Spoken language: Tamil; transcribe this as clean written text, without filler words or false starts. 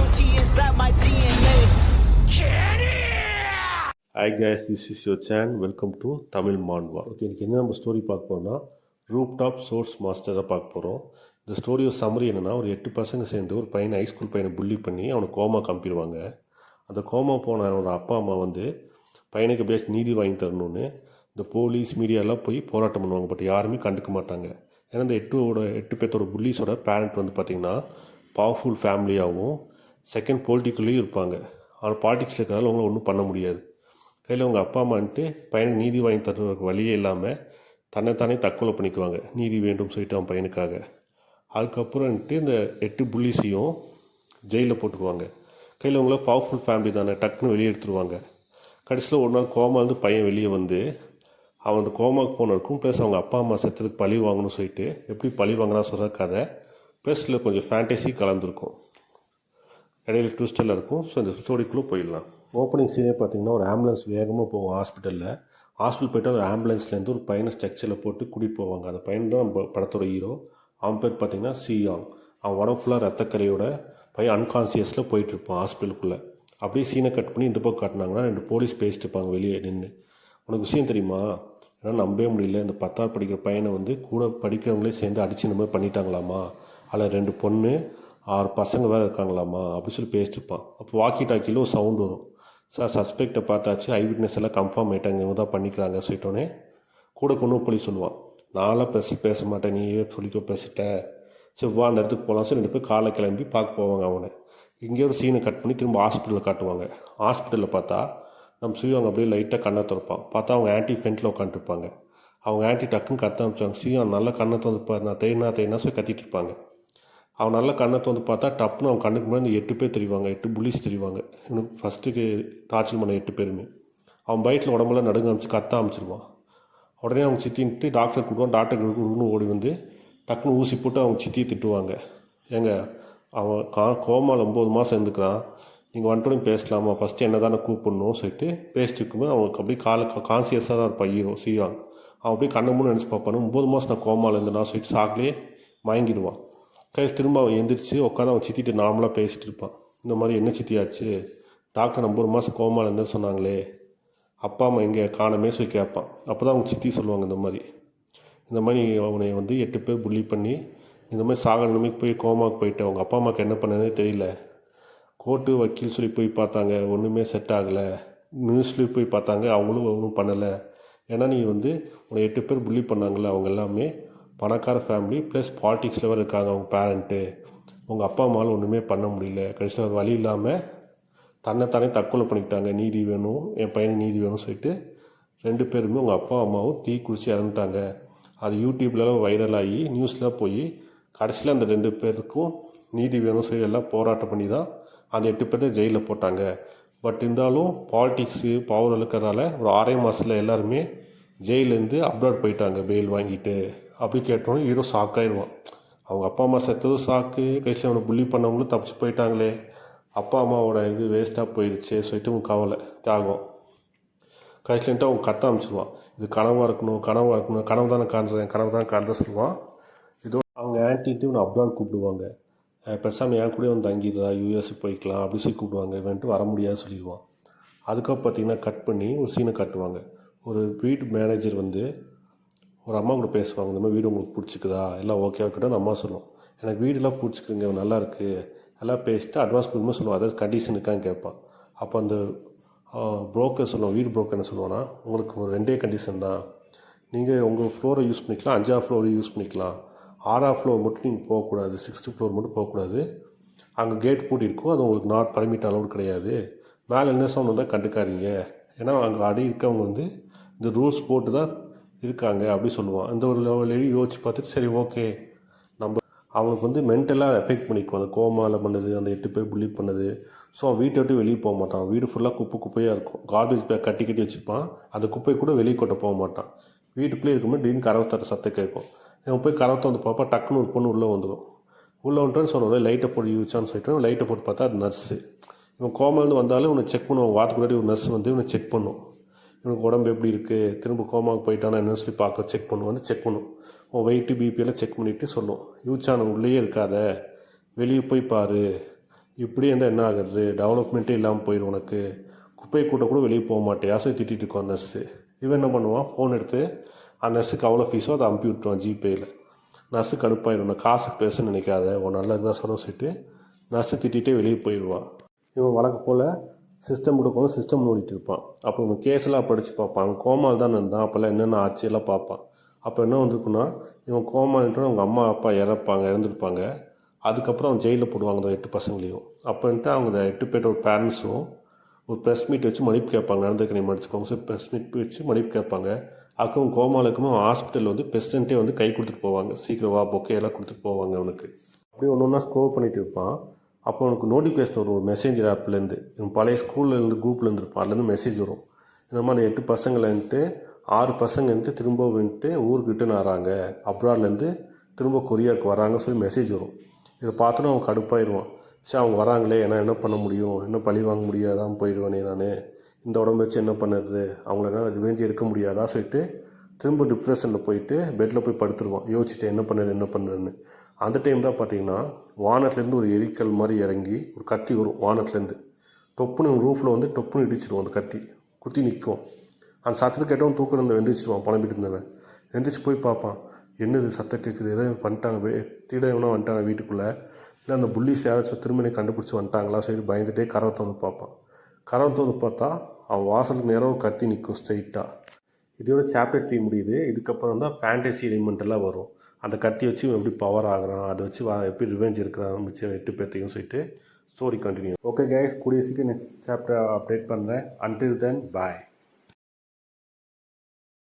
loyalty inside my DNA. Hi guys, this is your Chan. Welcome to Tamil Manwa. Okay, இன்றைக்கி என்ன நம்ம ஸ்டோரி பார்க்க போகிறோம்னா ரூப் டாப் சோர்ஸ் மாஸ்டரை பார்க்க போகிறோம். இந்த ஸ்டோரியோட சம்மரி என்னென்னா, ஒரு 8 பசங்க சேர்ந்து ஒரு பையனை ஹைஸ்கூல் பையனை புள்ளி பண்ணி அவனை கோமா காமிப்பிடுவாங்க. அந்த கோமா போன அவனோட அப்பா அம்மா வந்து பையனுக்கு எப்படியாச்சும் நீதி வாங்கி தரணும்னு இந்த போலீஸ் மீடியாலாம் போய் போராட்டம் பண்ணுவாங்க. பட் யாருமே கண்டுக்க மாட்டாங்க. ஏன்னா இந்த 8 பேர்த்தோட புள்ளிஸோட பேரண்ட் வந்து பார்த்திங்கன்னா பவர்ஃபுல் ஃபேமிலியாகவும் செகண்ட் பொலிட்டிக்கலையும் இருப்பாங்க. ஆனால் பாலிட்டிக்ஸில் இருக்கிறதால அவங்கள ஒன்றும் பண்ண முடியாது. கையில் அவங்க அப்பா அம்மான்ட்டு பையனுக்கு நீதி வாங்கி தர்றதுக்கு வழியே இல்லாமல் தன்னைத்தானே தற்கொலை பண்ணிக்குவாங்க, நீதி வேண்டும் சொல்லிட்டு அவன் பையனுக்காக. அதுக்கப்புறம்ட்டு இந்த 8 புள்ளிஸையும் ஜெயிலில் போட்டுக்குவாங்க. கையில் அவங்கள பவர்ஃபுல் ஃபேமிலி தானே, டக்குன்னு வெளியே எடுத்துருவாங்க. கடைசியில் ஒரு நாள் கோமாலேருந்து பையன் வெளியே வந்து அவன் அந்த கோமாவுக்கு போனதுக்கும் ப்ளஸ் அவங்க அப்பா அம்மா செத்துறதுக்கு பழி வாங்கணும்னு சொல்லிட்டு எப்படி பழி வாங்கினா சொல்கிற கதை ப்ளஸில் கொஞ்சம் ஃபேண்டசி கலந்துருக்கும், இடையில ட்விஸ்டெல்லாம் இருக்கும். ஸோ இந்த ஸ்டோரிக்குள்ளே போயிடலாம். ஓப்பனிங் சீனே பார்த்திங்கன்னா ஒரு ஆம்புலன்ஸ் வேகமாக போகும் ஹாஸ்பிட்டல் போய்ட்டு அந்த ஆம்புலன்ஸ்லேருந்து ஒரு பையனை ஸ்ட்ரக்சரில் போட்டு கூட்டிகிட்டு போவாங்க. அந்த பையன் தான் நம்ம படத்தோட ஹீரோ. அவன் பேர் பார்த்திங்கன்னா சியாங். அவன் உடம்பு ஃபுல்லாக ரத்தக்கரையோட பையன் அன்கான்சியஸில் போயிட்டுருப்பான் ஹாஸ்பிட்டலுக்குள்ளே. அப்படியே சீனை கட் பண்ணி இந்த பக்கம் காட்டினாங்கன்னா 2 போலீஸ் பேசிட்டு இருப்பாங்க வெளியே நின்று. உனக்கு விஷயம் தெரியுமா, ஏன்னா நம்பவே முடியல, இந்த 10th படிக்கிற பையனை வந்து கூட படிக்கிறவங்களே சேர்ந்து அடிச்சு இந்த மாதிரி பண்ணிட்டாங்களாமா, அதில் 2 பொண்ணு 6 பசங்க வேறு இருக்காங்களாமா அப்படின்னு சொல்லி பேசிட்டு இருப்பான். அப்போ வாக்கி டாக்கியில் ஒரு சவுண்டு வரும். சார் சஸ்பெக்டை பார்த்தாச்சு, ஐ விட்னஸ் எல்லாம் கன்ஃபார்ம் ஆகிட்டாங்க, இவங்க தான் பண்ணிக்கிறாங்க சொல்லிட்டோன்னே கூட கொண்டு போலீஸ் சொல்லுவான். நான்லாம் பேச மாட்டேன், நீயே சொல்லிக்கோ பேசிட்ட, சரி வா அந்த இடத்துக்கு போகலாம். சரி 2 பேர் காலை கிளம்பி பார்க்க போவாங்க அவனை. இங்கே ஒரு சீனை கட் பண்ணி திரும்ப ஹாஸ்பிட்டலில் காட்டுவாங்க. ஹாஸ்பிட்டலில் பார்த்தா நம்ம சியாங் அப்படியே லைட்டாக கண்ணை திறப்பான். பார்த்தா அவங்க ஆன்ட்டி ஃப்ரெண்டில் உட்காந்துருப்பாங்க. அவங்க ஆன்ட்டி டக்குன்னு கத்த ஆரம்பிச்சாங்க. சியாங் நல்லா கண்ணை திறந்துப்பார், நான் தேனா சொல்லி கத்திட்டு இருப்பாங்க. அவன் நல்லா கண்ணை வந்து பார்த்தா டப்புன்னு அவன் கண்ணுக்கு முன்னாடி 8 பேர் தெரிவாங்க, 8 புள்ளிஸ் தெரிவாங்க. எனக்கு ஃபஸ்ட்டுக்கு டார்ச்சர் பண்ண 8 பேருமே. அவன் பைக்கில் உடம்புலாம் நடுங்க ஆரம்பிச்சு கத்த ஆரம்பிச்சிருவான். உடனே அவங்க சித்தின்ட்டு டாக்டர் கூப்பிடுவான். டாக்டர் கொடுக்கணும்னு ஓடி வந்து டக்குன்னு ஊசி போட்டு அவங்க சித்தியை திட்டுவாங்க. ஏங்க அவன் கோமாவில் 9 மாதம் இருந்துக்கிறான், நீங்கள் வந்துட்டோன்னு பேசலாமா, ஃபஸ்ட்டு என்ன தானே கூப்பிடணும் சொல்லிட்டு பேசிட்டு இருக்கும்போது அவனுக்கு அப்படியே கான்சியஸாக தான் இருப்பான் ஹீரோ சியாங். அவன் அப்படியே கண்ணை மூணு நினச்சி பார்ப்பானு 9 மாதம் நான் கோமாவில் இருந்தேன்னா சொல்லிட்டு சாக்கிலே மயங்கிடுவான். திரும்ப அவன் எந்திரிச்சு உட்காந்து அவன் சித்திட்டு நார்மலாக பேசிகிட்டு இருப்பான். இந்த மாதிரி என்ன சித்தியாச்சு, டாக்டர் 9 மாதம் கோமாவில் இருந்தேன்னு சொன்னாங்களே, அப்பா அம்மா எங்கே காணமே சொல்லி கேட்பான். அப்போ தான் அவங்க சித்தி சொல்லுவாங்க, இந்த மாதிரி அவனை வந்து 8 பேர் புள்ளி பண்ணி இந்த மாதிரி சாகர நிலைமைக்கு போய் கோமாவுக்கு போயிட்டு அவங்க அப்பா அம்மாவுக்கு என்ன பண்ணனே தெரியல. கோர்ட்டு வக்கீல் சொல்லி போய் பார்த்தாங்க, ஒன்றுமே செட் ஆகலை. நியூஸ்லேயும் போய் பார்த்தாங்க, அவங்களும் ஒன்றும் பண்ணலை. ஏன்னா நீ வந்து உன்னை 8 பேர் புள்ளி பண்ணாங்கள்ல, அவங்க எல்லாமே பணக்கார ஃபேமிலி ப்ளஸ் பாலிட்டிக்ஸில் வேறு இருக்காங்க. அவங்க பேரண்ட்டு உங்கள் அப்பா அம்மாவில் ஒன்றுமே பண்ண முடியல. கடைசியில் வழி இல்லாமல் தன்னைத்தானே தற்கொலை பண்ணிக்கிட்டாங்க. நீதி வேணும், என் பையனுக்கு நீதி வேணும்னு சொல்லிட்டு 2 பேருமே உங்கள் அப்பா அம்மாவும் தீ குடிச்சு இறந்துட்டாங்க. அது யூடியூப்லாம் வைரலாகி நியூஸில் போய் கடைசியில் அந்த 2 பேருக்கும் நீதி வேணும் சொல்லி எல்லாம் போராட்டம் பண்ணி தான் அந்த 8 பேர்த்தை ஜெயிலில் போட்டாங்க. பட் இருந்தாலும் பாலிட்டிக்ஸு பவர் இருக்கிறதால ஒரு 6 மாதத்தில் எல்லாருமே ஜெயிலேருந்து அப்ராட் போயிட்டாங்க பெயில் வாங்கிட்டு. அப்படி கேட்டோன்னே ஹீரோ ஷாக்காயிடுவான். அவங்க அப்பா அம்மா செத்ததும் ஷாக்கு, கடைசியில் அவனை புள்ளி பண்ணவங்களும் தப்பிச்சு போயிட்டாங்களே, அப்பா அம்மாவோட இது வேஸ்ட்டாக போயிடுச்சு சொல்லிட்டு அவங்க கவலை தியாகம். கடைசிலேன்ட்டு அவங்க கத்த ஆரம்பிச்சிடுவான். இது கனவாக இருக்கணும், கனவு தானே காண்றேன் சொல்லுவான். இதோ அவங்க ஆன்ட்டிட்டு இவனை அப்ராட் கூப்பிடுவாங்க. பெருசாக என் கூட வந்து தங்கிடுறா, யூஎஸ் போய்க்கலாம் அப்படி சொல்லி கூப்பிடுவாங்க. இவன்ட்டு வர முடியாது சொல்லிடுவான். அதுக்கப்புறம் பார்த்திங்கன்னா கட் பண்ணி ஒரு சீனை காட்டுவாங்க. ஒரு வீட்டு மேனேஜர் வந்து ஒரு அம்மா கூட பேசுவாங்க. இந்த மாதிரி வீடு உங்களுக்கு பிடிச்சிக்குதா, எல்லாம் ஓகே இருக்கட்டும். அம்மா சொல்லுவோம், எனக்கு வீடெல்லாம் பிடிச்சிக்குங்க, நல்லா இருக்குது, எல்லாம் பேசிட்டு அட்வான்ஸ் கொடுக்கும்போது சொல்லுவோம், அதாவது கண்டிஷன் இருக்கான்னு கேட்பான். அப்போ அந்த புரோக்கர் சொல்லுவோம், வீடு புரோக்கர் என்ன சொல்லுவான்னா, உங்களுக்கு ஒரு 2 கண்டிஷன் தான், நீங்கள் உங்கள் ஃப்ளோரை யூஸ் பண்ணிக்கலாம், 5ஆவது ஃப்ளோரை யூஸ் பண்ணிக்கலாம், 6ஆவது ஃப்ளோர் மட்டும் நீங்கள் போகக்கூடாது, 6th ஃப்ளோர் மட்டும் போகக்கூடாது, அங்கே கேட் பூட்டி இருக்கும், அது உங்களுக்கு நாட் பர்மிட் அலவுட் கிடையாது, மேலே என்ன சவுண்ட் வந்தால் கண்டுக்காதீங்க, ஏன்னா அங்கே அடி இருக்கவங்க வந்து இந்த ரூல்ஸ் போட்டு தான் இருக்காங்க அப்படி சொல்லுவான். இந்த ஒரு லெவல் யோசிச்சு பார்த்துட்டு சரி ஓகே, நம்ம அவனுக்கு வந்து மென்டலாக எஃபெக்ட் பண்ணிக்கும் அந்த கோமாவில் பண்ணது, அந்த 8 பேர் புள்ளி பண்ணது. ஸோ அவன் வீட்டை விட்டு வெளியே போக மாட்டான். வீடு ஃபுல்லாக குப்பையாக இருக்கும். கார்பேஜ் பேக் கட்டி வச்சுப்பான். அந்த குப்பை கூட வெளியே கொட்ட போக மாட்டான். வீட்டுக்குள்ளே இருக்கும்போது திடீர்னு கரவை தர சத்தம் கேட்கும். இவன் போய் கரவத்தை வந்து பார்ப்பா, டக்குன்னு ஒரு பொண்ணு உள்ளே வந்துடும். உள்ளே வந்துட்டான்னு சொன்னோம், லைட்டை போட்டு யூச்சான்னு சொல்லிட்டு லைட்டை போட்டு பார்த்தா அது நர்ஸு. இவன் கோமாலேருந்து வந்தாலும் இவனை செக் பண்ணுவான். வாரத்துக்கு முன்னாடி ஒரு நர்ஸ் வந்து இவனை செக் பண்ணும். இவனுக்கு உடம்பு எப்படி இருக்குது, திரும்ப கோமாவுக்கு போயிட்டானா என்னன்னு சொல்லி பார்க்க செக் பண்ணுவோம். செக் பண்ணும், உன் வெயிட்டு பிபியெல்லாம் செக் பண்ணிவிட்டு சொல்லும், யூச்சான உள்ளேயே இருக்காத, வெளியே போய் பாரு, இப்படி இருந்தால் என்ன ஆகுறது, டெவலப்மெண்ட்டே இல்லாமல் போயிடும் உனக்கு, குப்பையை கூட்ட கூட வெளியே போக மாட்டேன் யாசை திட்டிகிட்டு இருக்கோம் நர்ஸு. இவன் என்ன பண்ணுவான், ஃபோன் எடுத்து அந்த நர்ஸுக்கு அவ்வளோ ஃபீஸோ அதை அனுப்பி விட்டுருவான் ஜிபேயில். நர்ஸு கடுப்பாயிடும், நான் காசுக்கு பேச நினைக்காத, உன் நல்லது தான் சொல்லிட்டு நர்ஸு திட்டிகிட்டே வெளியே போயிடுவான். இவன் வழக்கு போல் சிஸ்டம் கொடுக்கணும், சிஸ்டம் நோண்டிட்டு இருப்பான். அப்போ இவன் கேஸெல்லாம் படித்து பார்ப்பான். அவன் கோமால் தான் இருந்தான், அப்போல்லாம் என்னென்ன ஆட்சியெல்லாம் பார்ப்பான். அப்போ என்ன வந்திருக்குன்னா, இவன் கோமான்ட்டு அவங்க அம்மா அப்பா இறந்துருப்பாங்க. அதுக்கப்புறம் அவன் ஜெயிலில் போடுவாங்க அந்த 8 பசங்களையும். அப்போன்ட்டு அவங்க 8 பேர் ஒரு பேரண்ட்ஸும் ஒரு ப்ரெஸ் மீட் வச்சு மன்னிப்பு கேட்பாங்க, நடந்துக்க நீ மன்னிச்சுக்கோங்க சார், ப்ரெஸ் மீட் வச்சு மன்னிப்பு கேட்பாங்க. அதுவும் கோமாலுக்கும் ஹாஸ்பிட்டல் வந்து பிரசிடென்ட்டே வந்து கை கொடுத்துட்டு போவாங்க, சீக்கிரம் வா பொக்கையெல்லாம் கொடுத்துட்டு போவாங்க அவனுக்கு. அப்படியே ஒன்று ஒன்றா ஸ்க்ரோல் பண்ணிட்டு இருப்பான். அப்போ அவனுக்கு நோட்டிஃபிகேஷன் வரும் ஒரு மெசேஞ்சர் ஆப்லேருந்து, இவன் பழைய ஸ்கூல்லேருந்து குரூப்லேருந்து இருப்பான், அதுலேருந்து மெசேஜ் வரும். இந்த மாதிரி 8 பசங்கள்ன்ட்டு 6 பசங்கன்ட்டு திரும்ப வந்துட்டு ஊருக்கு ரிட்டர்ன் ஆகிறாங்க, அப்ராட்லேருந்து திரும்ப கொரியாவுக்கு வராங்க சொல்லி மெசேஜ் வரும். இதை பார்த்தோன்னா அவன் கடுப்பாயிடுவான். சரி அவங்க வராங்களே, ஏன்னா என்ன பண்ண முடியும், என்ன பழி வாங்க முடியாதான் போயிடுவானே நான், இந்த உடம்பு வச்சு என்ன பண்ணுறது, அவங்கள என்ன ரிவெஞ்ச் எடுக்க முடியாதா சொல்லிட்டு திரும்ப டிப்ரெஷனில் போயிட்டு பெட்டில் போய் படுத்துருவான், யோசிச்சுட்டு என்ன பண்ணுறேன்னு. அந்த டைம் தான் பார்த்தீங்கன்னா வானத்துலேருந்து ஒரு எரிக்கல் மாதிரி இறங்கி ஒரு கத்தி வரும் வானத்துலேருந்து, டொப்புன்னு ரூஃபில் வந்து டொப்புன்னு இடிச்சிடுவோம், அந்த கத்தி குத்தி நிற்கும். அந்த சத்தத்துக்கு கேட்டவன் தூக்கம் இருந்து வெந்திரிச்சிடுவான், புலம்பிட்டு இருந்தவன். வெந்திரிச்சு போய் பார்ப்பான், என்னது சத்தம் கேட்குது, எதோ வந்துட்டாங்க தீடவனா வந்துட்டாங்க வீட்டுக்குள்ளே, இல்லை அந்த புள்ளிஸ் யாராச்சும் திரும்ப கண்டுபிடிச்சி வந்துட்டாங்களா சரி பயந்துகிட்டே கதவை திறந்து பார்ப்பான். கதவை திறந்து பார்த்தா அவன் வாசலுக்கு நேரம் கத்தி நிற்கும் ஸ்ட்ரைட்டாக. இதோட சாப்டர் 3 முடியுது. இதுக்கப்புறம் தான் ஃபேண்டசி எலிமெண்ட் எல்லாம் வரும். அந்த கத்தி வச்சு இவன் எப்படி பவர் ஆகுறான், அதை வச்சு எப்படி ரிவெஞ்ச் இருக்கிறான் மிச்சம் 8 பேர்த்தையும் சொல்லிட்டு ஸ்டோரி கண்டினியூ. ஓகே கைஸ், கூடிய சீக்கிரம் நெக்ஸ்ட் சாப்டர் அப்டேட் பண்ணுறேன். அன்டில் தென் பாய்.